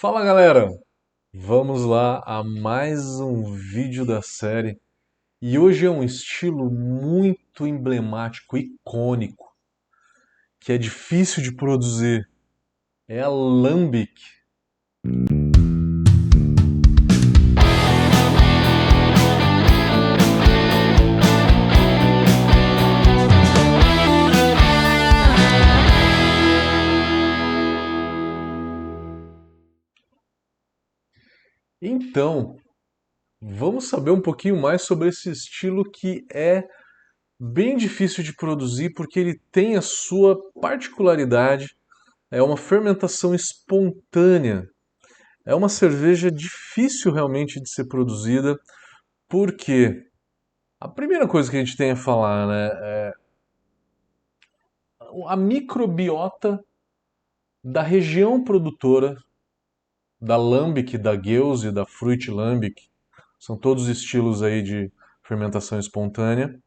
Fala galera, vamos lá a mais um vídeo da série e hoje é um estilo muito emblemático, icônico, que é difícil de produzir, é a Lambic. Então, vamos saber um pouquinho mais sobre esse estilo que é bem difícil de produzir porque ele tem a sua particularidade, é uma fermentação espontânea. É uma cerveja difícil realmente de ser produzida, porque a primeira coisa que a gente tem a falar, né, a microbiota da região produtora da Lambic, da Gueuze, da Fruit Lambic, são todos estilos aí de fermentação espontânea,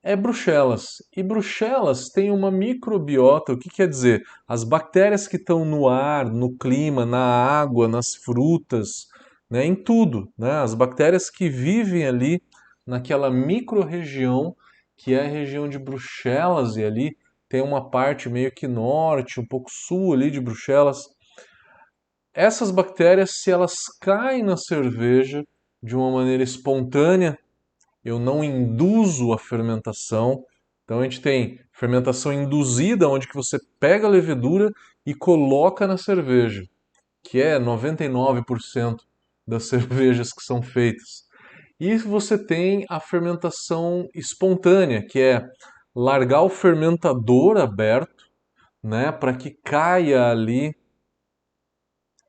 é Bruxelas. E Bruxelas tem uma microbiota, o que quer dizer? As bactérias que estão no ar, no clima, na água, nas frutas, né, em tudo, né? As bactérias que vivem ali naquela micro-região que é a região de Bruxelas, e ali tem uma parte meio que norte, um pouco sul ali de Bruxelas. Essas bactérias, se elas caem na cerveja de uma maneira espontânea, eu não induzo a fermentação. Então a gente tem fermentação induzida, onde que você pega a levedura e coloca na cerveja, que é 99% das cervejas que são feitas. E você tem a fermentação espontânea, que é largar o fermentador aberto, né, para que caia ali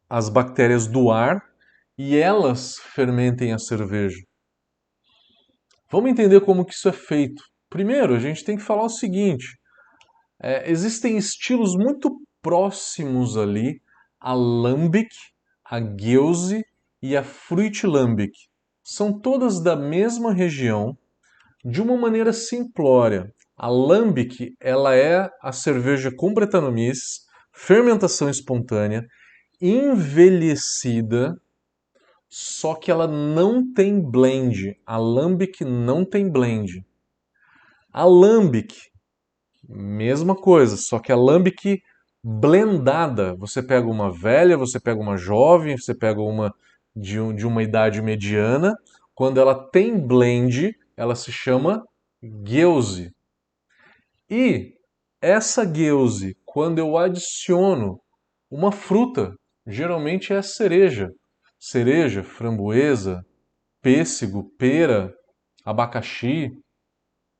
as bactérias do ar e elas fermentem a cerveja. Vamos entender como que isso é feito. Primeiro, a gente tem que falar o seguinte: existem estilos muito próximos ali, a Lambic, a Gueuze e a Fruit Lambic. São todas da mesma região, de uma maneira simplória. A Lambic, ela é a cerveja com Brettanomyces, fermentação espontânea, envelhecida, só que ela não tem blend. A Lambic não tem blend. A Lambic, mesma coisa, só que a Lambic blendada. Você pega uma velha, você pega uma jovem, você pega uma de uma idade mediana. Quando ela tem blend, ela se chama Gueuze. E essa Gueuze, quando eu adiciono uma fruta, geralmente é a cereja. Cereja, framboesa, pêssego, pera, abacaxi,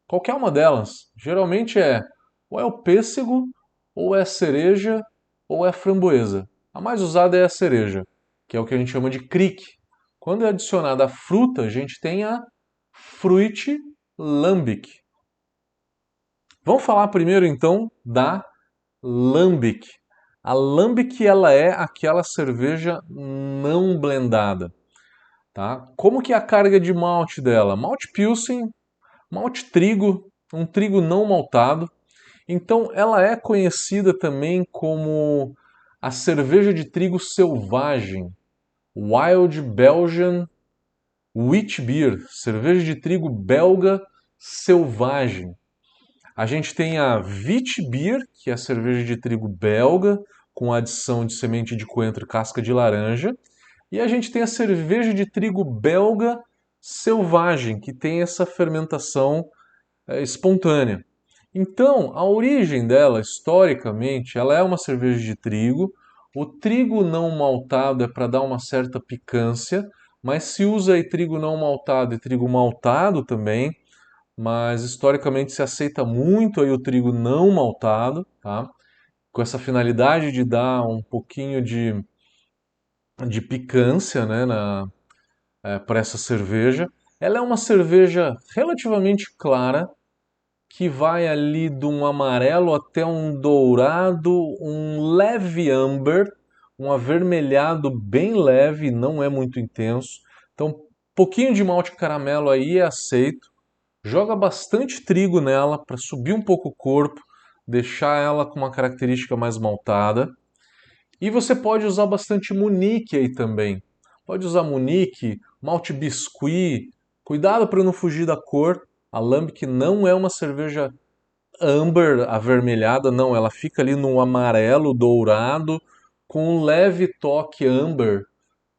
qualquer uma delas. Geralmente é ou é o pêssego, ou é a cereja, ou é a framboesa. A mais usada é a cereja, que é o que a gente chama de crick. Quando é adicionada a fruta, a gente tem a Fruit Lambic. Vamos falar primeiro então da Lambic. A Lambic ela é aquela cerveja não blendada, tá? Como que é a carga de malte dela? Malte Pilsen, malte trigo, um trigo não maltado. Então ela é conhecida também como a cerveja de trigo selvagem, Wild Belgian Wheat Beer, cerveja de trigo belga selvagem. A gente tem a Witbier, que é a cerveja de trigo belga, com adição de semente de coentro e casca de laranja. E a gente tem a cerveja de trigo belga selvagem, que tem essa fermentação espontânea. Então, a origem dela, historicamente, ela é uma cerveja de trigo. O trigo não maltado é para dar uma certa picância, mas se usa aí trigo não maltado e trigo maltado também, mas historicamente se aceita muito aí o trigo não maltado, tá? Com essa finalidade de dar um pouquinho de picância, né, para essa cerveja. Ela é uma cerveja relativamente clara, que vai ali de um amarelo até um dourado, um leve amber, um avermelhado bem leve, não é muito intenso. Então, pouquinho de malte caramelo aí é aceito. Joga bastante trigo nela para subir um pouco o corpo, deixar ela com uma característica mais maltada. E você pode usar bastante Munique aí também. Pode usar Munique, malte biscuit. Cuidado para não fugir da cor. A Lambic não é uma cerveja amber avermelhada, não. Ela fica ali no amarelo dourado com um leve toque amber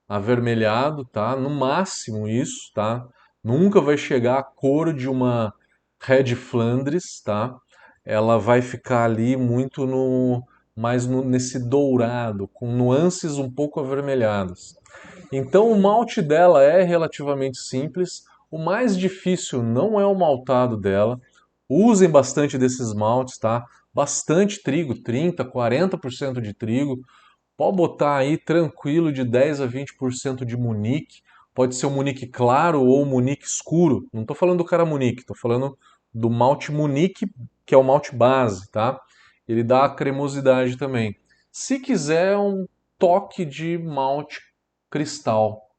avermelhado, tá? No máximo isso, tá? Nunca vai chegar à cor de uma Red Flandres, tá? Ela vai ficar ali muito no nesse dourado, com nuances um pouco avermelhadas. Então o malte dela é relativamente simples. O mais difícil não é o maltado dela. Usem bastante desses maltes, tá? Bastante trigo, 30, 40% de trigo. Pode botar aí tranquilo de 10 a 20% de Munique. Pode ser um Munique claro ou um Munique escuro. Não estou falando do cara Munique, estou falando do malte Munique, que é o malte base, tá? Ele dá a cremosidade também. Se quiser um toque de malte cristal,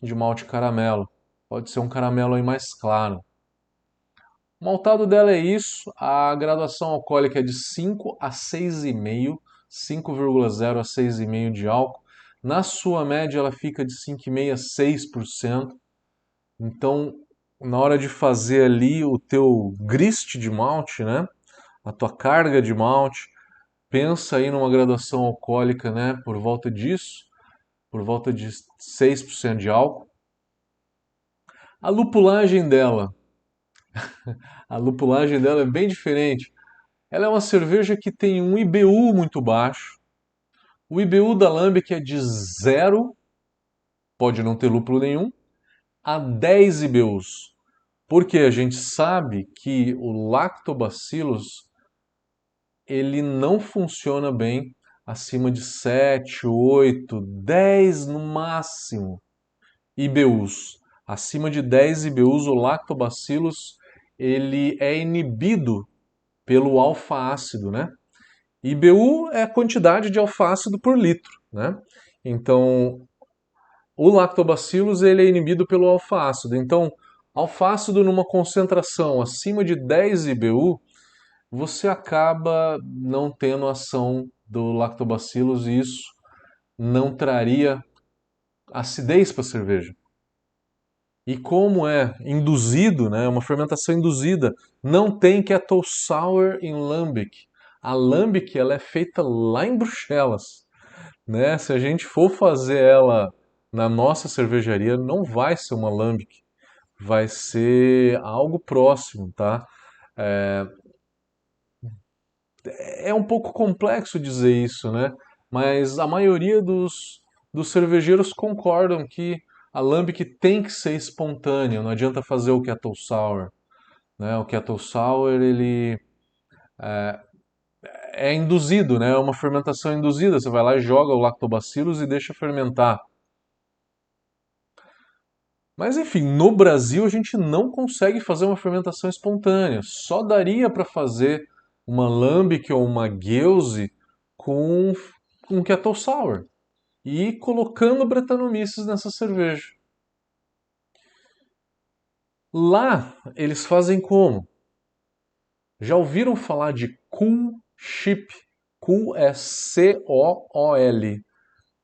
de malte caramelo. Pode ser um caramelo aí mais claro. O maltado dela é isso, a graduação alcoólica é de 5 a 6,5, 5,0 a 6,5 de álcool. Na sua média ela fica de 5,5 a 6%. Então, na hora de fazer ali o teu grist de malte, né? A tua carga de malte, pensa aí numa graduação alcoólica, né, por volta disso, por volta de 6% de álcool. A lupulagem dela, a lupulagem dela é bem diferente. Ela é uma cerveja que tem um IBU muito baixo. O IBU da Lambic é de 0, pode não ter lúpulo nenhum, a 10 IBUs. Porque a gente sabe que o Lactobacillus ele não funciona bem acima de 7, 8, 10 no máximo IBUs. Acima de 10 IBUs, o Lactobacillus ele é inibido pelo alfa-ácido, né? IBU é a quantidade de alfácido por litro, né? Então, o lactobacillus ele é inibido pelo alfácido. Então, alfácido numa concentração acima de 10 IBU, você acaba não tendo ação do lactobacillus e isso não traria acidez para a cerveja. E como é induzido, né, uma fermentação induzida, não tem kettle sour em lambic. A lambic ela é feita lá em Bruxelas, né? Se a gente for fazer ela na nossa cervejaria, não vai ser uma lambic, vai ser algo próximo, tá? É um pouco complexo dizer isso, né? Mas a maioria dos cervejeiros concordam que a lambic tem que ser espontânea, não adianta fazer o kettle sour, né? O kettle sour ele é induzido, né? É uma fermentação induzida. Você vai lá e joga o lactobacillus e deixa fermentar. Mas enfim, no Brasil a gente não consegue fazer uma fermentação espontânea. Só daria para fazer uma lambic ou uma gueuze com um kettle sour e colocando Brettanomyces nessa cerveja. Lá eles fazem como? Já ouviram falar de cool ship? Cool é C-O-O-L.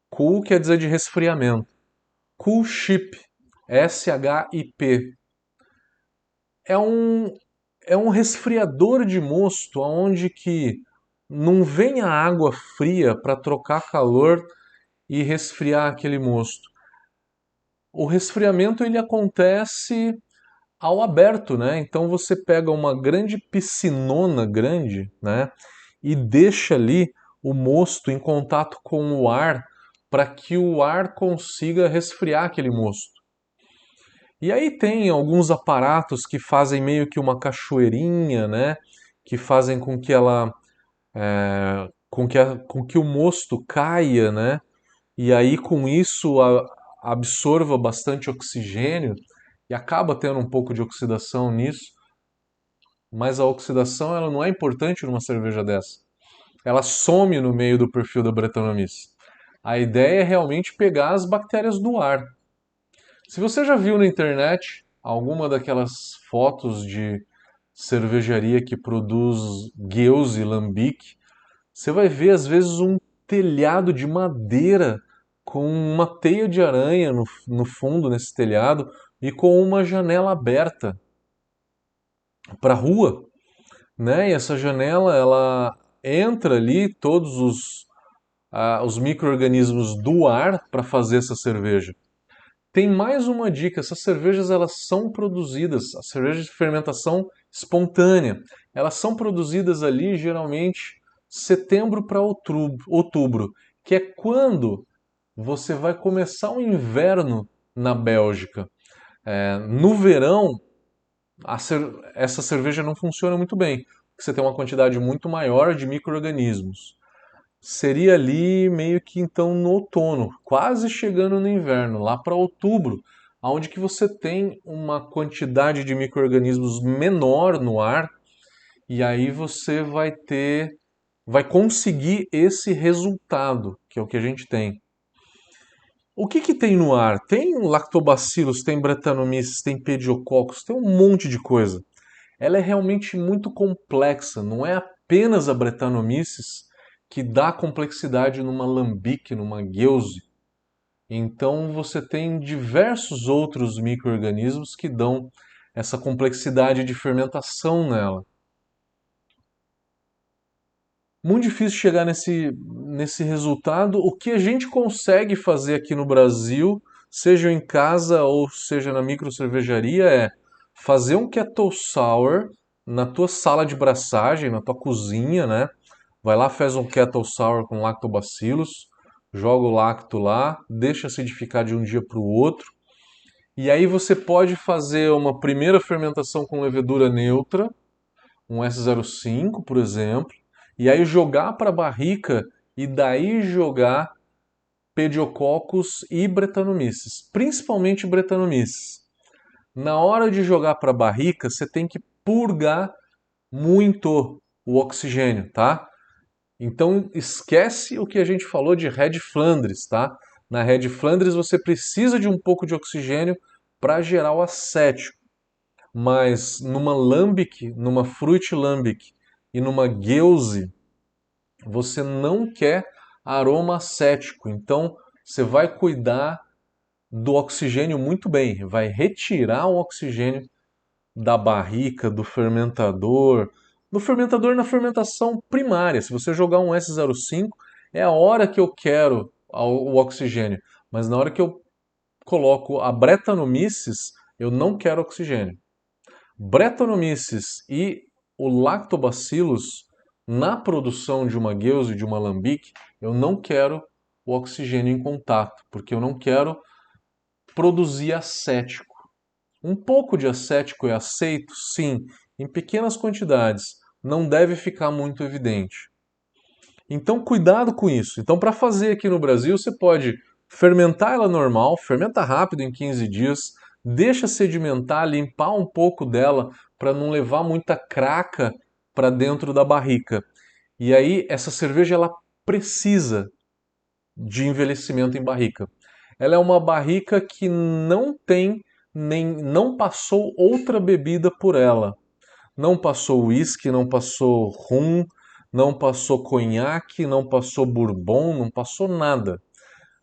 Cool quer dizer de resfriamento. Cool ship, S-H-I-P. É um, é um resfriador de mosto onde que não vem a água fria para trocar calor e resfriar aquele mosto. O resfriamento ele acontece ao aberto, né? Então você pega uma grande piscinona grande, né? E deixa ali o mosto em contato com o ar para que o ar consiga resfriar aquele mosto. E aí tem alguns aparatos que fazem meio que uma cachoeirinha, né? Que fazem com que ela, com que o mosto caia, né? E aí com isso absorva bastante oxigênio e acaba tendo um pouco de oxidação nisso. Mas a oxidação ela não é importante numa cerveja dessa. Ela some no meio do perfil da Brettanomyces. A ideia é realmente pegar as bactérias do ar. Se você já viu na internet alguma daquelas fotos de cervejaria que produz gueuse, lambic, você vai ver às vezes um telhado de madeira com uma teia de aranha no fundo, nesse telhado, e com uma janela aberta para a rua, né? E essa janela, ela entra ali todos os micro-organismos do ar para fazer essa cerveja. Tem mais uma dica, essas cervejas elas são produzidas, as cervejas de fermentação espontânea, elas são produzidas ali geralmente setembro para outubro, que é quando você vai começar o inverno na Bélgica. No verão, essa cerveja não funciona muito bem, porque você tem uma quantidade muito maior de micro-organismos. Seria ali meio que então no outono, quase chegando no inverno, lá para outubro, onde que você tem uma quantidade de micro-organismos menor no ar, e aí você vai conseguir esse resultado, que é o que a gente tem. O que que tem no ar? Tem lactobacilos, tem Brettanomyces, tem Pediococcus, tem um monte de coisa. Ela é realmente muito complexa, não é apenas a Brettanomyces que dá complexidade numa lambique, numa gueuse. Então você tem diversos outros micro-organismos que dão essa complexidade de fermentação nela. Muito difícil chegar nesse resultado. O que a gente consegue fazer aqui no Brasil, seja em casa ou seja na micro cervejaria, é fazer um kettle sour na tua sala de braçagem, na tua cozinha, né? Vai lá, faz um kettle sour com lactobacilos, joga o lacto lá, deixa acidificar de um dia para o outro. E aí você pode fazer uma primeira fermentação com levedura neutra, um S05, por exemplo, e aí jogar para a barrica e daí jogar Pediococcus e Brettanomyces, principalmente Brettanomyces. Na hora de jogar para a barrica, você tem que purgar muito o oxigênio, tá? Então esquece o que a gente falou de Red Flandres, tá? Na Red Flandres você precisa de um pouco de oxigênio para gerar o acético, mas numa lambic, numa fruit lambic e numa gueuse, você não quer aroma acético. Então você vai cuidar do oxigênio muito bem, vai retirar o oxigênio da barrica, do fermentador na fermentação primária. Se você jogar um S05, é a hora que eu quero o oxigênio, mas na hora que eu coloco a Brettanomyces, eu não quero oxigênio. Brettanomyces e o Lactobacillus, na produção de uma gueuse, de uma lambique, eu não quero o oxigênio em contato, porque eu não quero produzir acético. Um pouco de acético é aceito? Sim, em pequenas quantidades. Não deve ficar muito evidente. Então, cuidado com isso. Então, para fazer aqui no Brasil, você pode fermentar ela normal, fermenta rápido em 15 dias, deixa sedimentar, limpar um pouco dela para não levar muita craca para dentro da barrica. E aí, essa cerveja ela precisa de envelhecimento em barrica. Ela é uma barrica que não passou outra bebida por ela. Não passou whisky, não passou rum, não passou conhaque, não passou bourbon, não passou nada.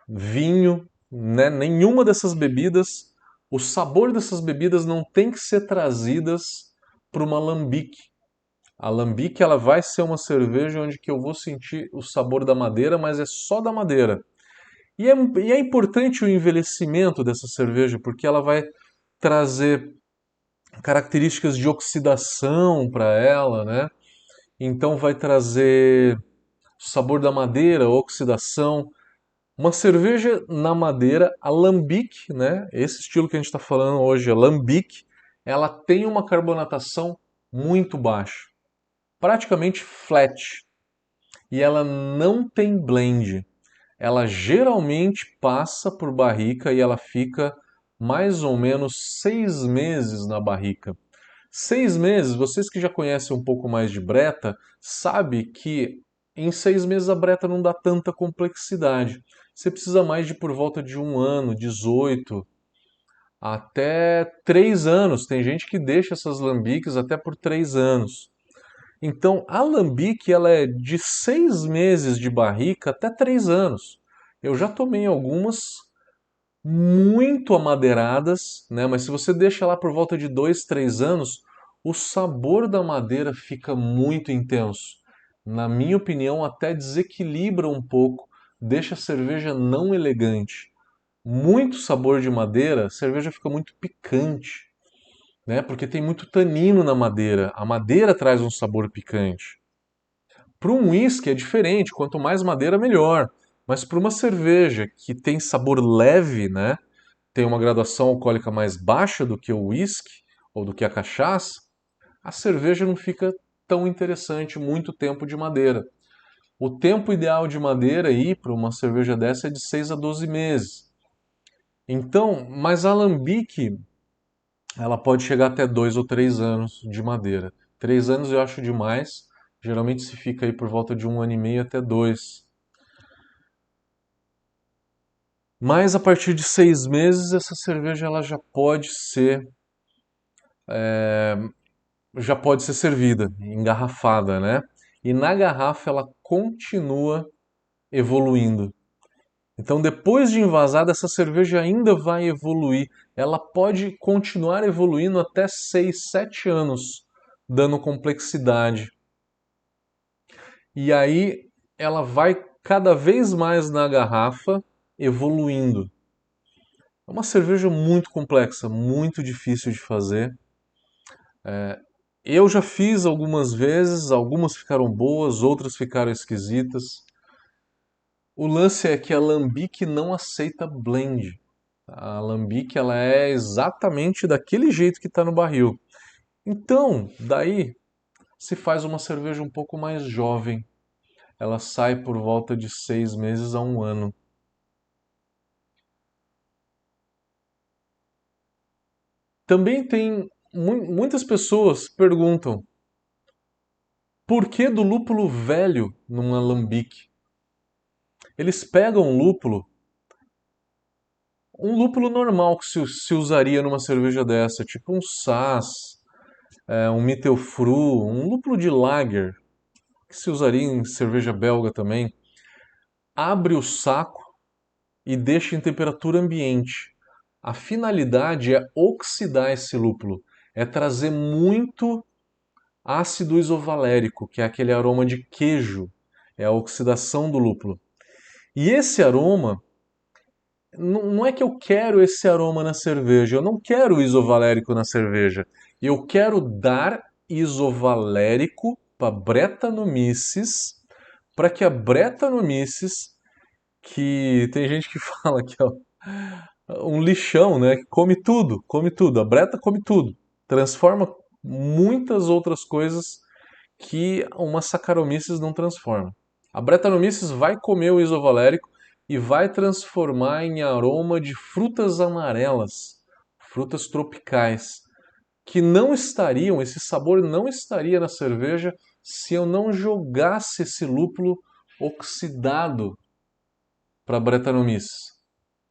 Vinho, né? Nenhuma dessas bebidas, o sabor dessas bebidas não tem que ser trazidas para uma lambique. A lambique ela vai ser uma cerveja onde que eu vou sentir o sabor da madeira, mas é só da madeira. E é importante o envelhecimento dessa cerveja, porque ela vai trazer características de oxidação para ela, né? Então vai trazer sabor da madeira, oxidação. Uma cerveja na madeira, a lambic, né? Esse estilo que a gente está falando hoje, a lambic, ela tem uma carbonatação muito baixa, praticamente flat, e ela não tem blend. Ela geralmente passa por barrica e ela fica mais ou menos 6 meses na barrica. 6 meses, vocês que já conhecem um pouco mais de breta, sabe que em 6 meses a breta não dá tanta complexidade. Você precisa mais de por volta de um ano, 18, até 3 anos. Tem gente que deixa essas lambiques até por 3 anos. Então, a alambique ela é de 6 meses de barrica até 3 anos. Eu já tomei algumas muito amadeiradas, né? Mas se você deixa lá por volta de 2, 3 anos, o sabor da madeira fica muito intenso. Na minha opinião, até desequilibra um pouco, deixa a cerveja não elegante. Muito sabor de madeira, a cerveja fica muito picante, né? Porque tem muito tanino na madeira. A madeira traz um sabor picante. Para um whisky é diferente, quanto mais madeira, melhor. Mas para uma cerveja que tem sabor leve, né? Tem uma graduação alcoólica mais baixa do que o whisky ou do que a cachaça, a cerveja não fica tão interessante muito tempo de madeira. O tempo ideal de madeira aí para uma cerveja dessa é de 6 a 12 meses. Então, mas a alambique, ela pode chegar até 2 ou 3 anos de madeira. 3 anos eu acho demais. Geralmente se fica aí por volta de 1 ano e meio até 2. Mas a partir de 6 meses, essa cerveja ela já pode ser servida, engarrafada, né? E na garrafa ela continua evoluindo. Então, depois de envasada, essa cerveja ainda vai evoluir. Ela pode continuar evoluindo até 6, 7 anos, dando complexidade. E aí ela vai cada vez mais na garrafa evoluindo. É uma cerveja muito complexa, muito difícil de fazer. Eu já fiz algumas vezes, algumas ficaram boas, outras ficaram esquisitas. O lance é que a Alambique não aceita blend. A Alambique ela é exatamente daquele jeito que está no barril. Então, daí se faz uma cerveja um pouco mais jovem. Ela sai por volta de 6 meses a 1 ano. Também tem muitas pessoas perguntam por que do lúpulo velho num alambique? Eles pegam um lúpulo normal que se usaria numa cerveja dessa, tipo um Saaz, um Mittelfru, um lúpulo de lager, que se usaria em cerveja belga também, abre o saco e deixa em temperatura ambiente. A finalidade é oxidar esse lúpulo, é trazer muito ácido isovalérico, que é aquele aroma de queijo, é a oxidação do lúpulo. E esse aroma, não é que eu quero esse aroma na cerveja, eu não quero isovalérico na cerveja. Eu quero dar isovalérico para Brettanomyces, para que a Brettanomyces, que tem gente que fala que é um lixão, né, que come tudo, a Bretta come tudo, transforma muitas outras coisas que uma Saccharomyces não transforma. A Brettanomyces vai comer o isovalérico e vai transformar em aroma de frutas amarelas, frutas tropicais, que não estariam, esse sabor não estaria na cerveja se eu não jogasse esse lúpulo oxidado para a Brettanomyces.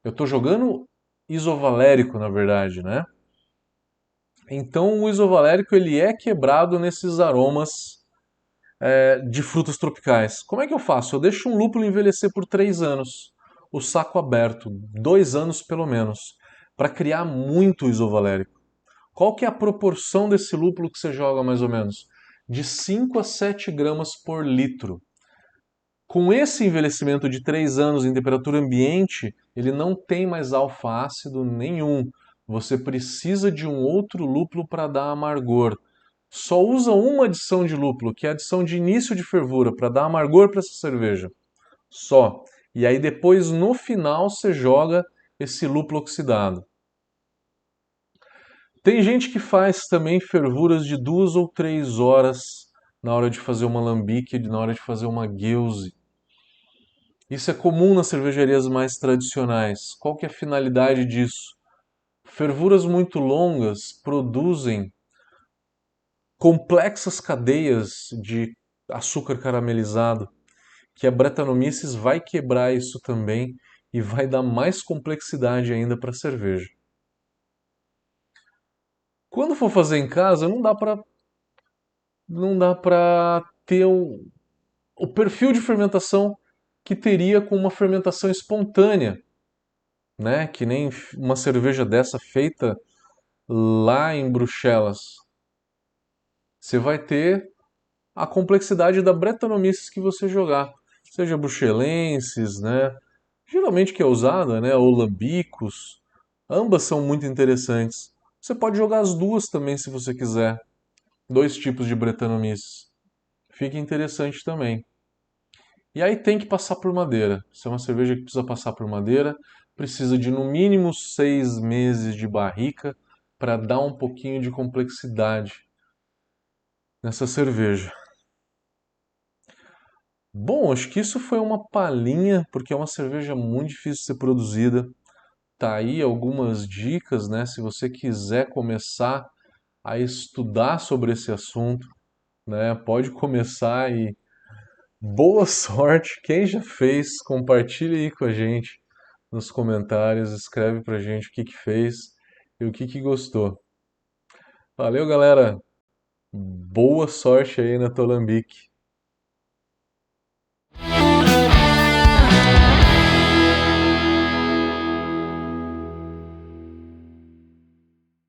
Eu estou jogando isovalérico, na verdade, né? Então o isovalérico ele é quebrado nesses aromas de frutas tropicais. Como é que eu faço? Eu deixo um lúpulo envelhecer por 3 anos, o saco aberto, 2 anos pelo menos, para criar muito isovalérico. Qual que é a proporção desse lúpulo que você joga mais ou menos? De 5 a 7 gramas por litro. Com esse envelhecimento de 3 anos em temperatura ambiente, ele não tem mais alfa-ácido nenhum. Você precisa de um outro lúpulo para dar amargor. Só usa uma adição de lúpulo, que é a adição de início de fervura, para dar amargor para essa cerveja. Só. E aí depois, no final, você joga esse lúpulo oxidado. Tem gente que faz também fervuras de 2 ou 3 horas na hora de fazer uma lambique, na hora de fazer uma gueuze. Isso é comum nas cervejarias mais tradicionais. Qual que é a finalidade disso? Fervuras muito longas produzem complexas cadeias de açúcar caramelizado, que a Brettanomyces vai quebrar isso também e vai dar mais complexidade ainda para a cerveja. Quando for fazer em casa, não dá para não dá para ter o perfil de fermentação que teria com uma fermentação espontânea, né? Que nem uma cerveja dessa feita lá em Bruxelas. Você vai ter a complexidade da Brettanomyces que você jogar, seja bruxelenses, né? Geralmente que é usada, né? Ou lambicus. Ambas são muito interessantes. Você pode jogar as duas também se você quiser. Dois tipos de Brettanomyces. Fica interessante também. E aí tem que passar por madeira. Se é uma cerveja que precisa passar por madeira, precisa de no mínimo 6 meses de barrica para dar um pouquinho de complexidade nessa cerveja. Bom, acho que isso foi uma palhinha, porque é uma cerveja muito difícil de ser produzida. Tá aí algumas dicas, né? Se você quiser começar a estudar sobre esse assunto, né? Pode começar e boa sorte. Quem já fez, compartilha aí com a gente nos comentários, escreve pra gente o que que fez e o que que gostou. Valeu, galera. Boa sorte aí na Tolambique.